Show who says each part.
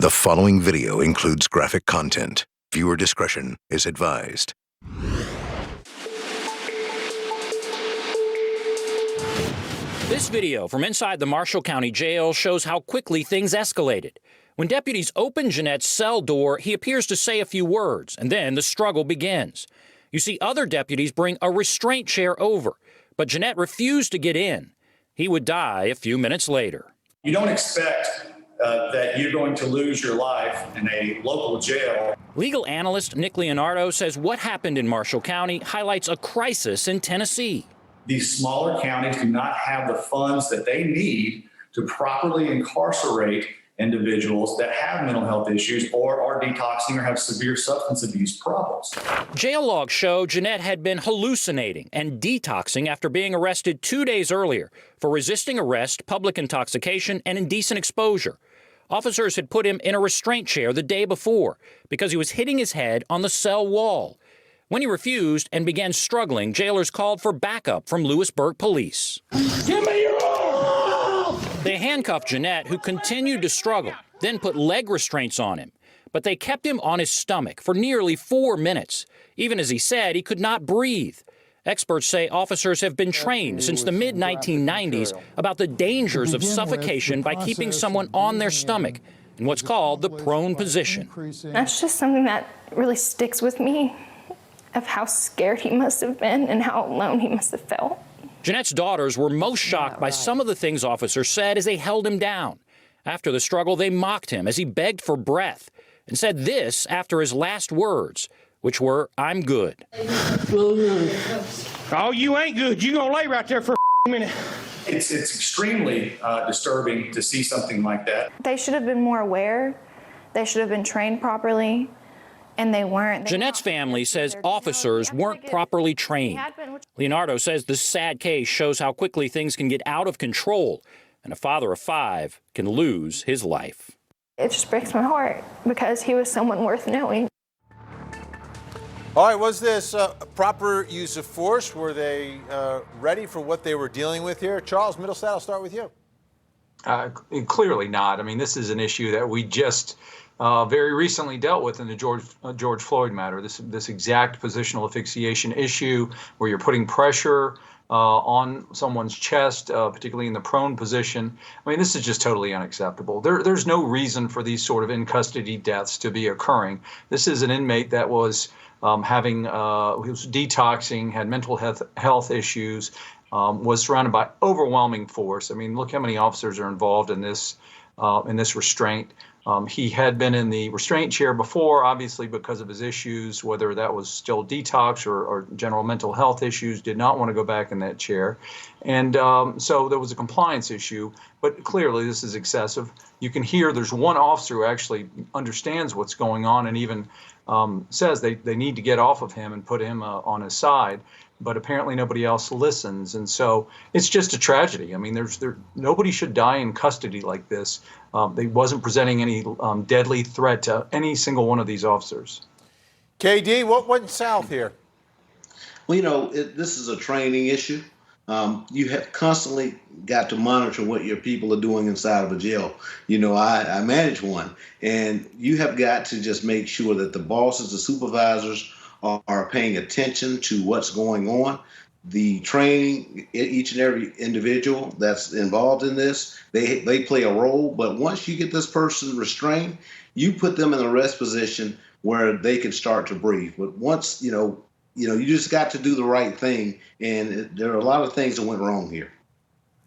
Speaker 1: The following video includes graphic content. Viewer discretion is advised.
Speaker 2: This video from inside the Marshall County Jail shows how quickly things escalated. When deputies open Jeanette's cell door, he appears to say a few words, and then the struggle begins. You see other deputies bring a restraint chair over, but Jeanette refused to get in. He would die a few minutes later.
Speaker 3: You don't expect that you're going to lose your life in a local jail.
Speaker 2: Legal analyst Nick Leonardo says what happened in Marshall County highlights a crisis in Tennessee.
Speaker 3: These smaller counties do not have the funds that they need to properly incarcerate individuals that have mental health issues or are detoxing or have severe substance abuse problems.
Speaker 2: Jail logs show Jeanette had been hallucinating and detoxing after being arrested 2 days earlier for resisting arrest, public intoxication, and indecent exposure. Officers had put him in a restraint chair the day before because he was hitting his head on the cell wall. When he refused and began struggling, jailers called for backup from Lewisburg police.
Speaker 4: Give me your arm!
Speaker 2: They handcuffed Jeanette, who continued to struggle, then put leg restraints on him. But they kept him on his stomach for nearly 4 minutes. Even as he said, he could not breathe. Experts say officers have been trained since the mid-1990s about the dangers of suffocation by keeping someone on their stomach in what's called the prone position.
Speaker 5: That's just something that really sticks with me, of how scared he must have been and how alone he must have felt.
Speaker 2: Jeanette's daughters were most shocked by some of the things officers said as they held him down. After the struggle, they mocked him as he begged for breath and said this after his last words, which were, "I'm good."
Speaker 4: Oh, you ain't good. You gonna lay right there for a minute.
Speaker 3: It's extremely disturbing to see something like that.
Speaker 5: They should have been more aware. They should have been trained properly, and they weren't.
Speaker 2: Jeanette's family says officers weren't properly trained. Leonardo says this sad case shows how quickly things can get out of control, and a father of 5 can lose his life.
Speaker 5: It just breaks my heart because he was someone worth knowing.
Speaker 6: All right, was this proper use of force? Were they ready for what they were dealing with here? Charles Middlestad, I'll start with you.
Speaker 7: Clearly not. I mean, this is an issue that we just very recently dealt with in the George Floyd matter. This exact positional asphyxiation issue where you're putting pressure on someone's chest, particularly in the prone position. I mean, this is just totally unacceptable. There's no reason for these sort of in-custody deaths to be occurring. This is an inmate that was he was detoxing, had mental health issues, was surrounded by overwhelming force. I mean, look how many officers are involved in this restraint. He had been in the restraint chair before, obviously because of his issues, whether that was still detox or general mental health issues, did not want to go back in that chair. And so there was a compliance issue, but clearly this is excessive. You can hear there's one officer who actually understands what's going on and even says they need to get off of him and put him on his side. But apparently nobody else listens, and so it's just a tragedy. I mean, nobody should die in custody like this. They wasn't presenting any deadly threat to any single one of these officers.
Speaker 6: KD, what went south here?
Speaker 8: Well, you know, this is a training issue. You have constantly got to monitor what your people are doing inside of a jail. You know, I manage one, and you have got to just make sure that the bosses, the supervisors, are paying attention to what's going on. The training, each and every individual that's involved in this, they play a role. But once you get this person restrained, you put them in a rest position where they can start to breathe. But once, you just got to do the right thing. And there are a lot of things that went wrong here.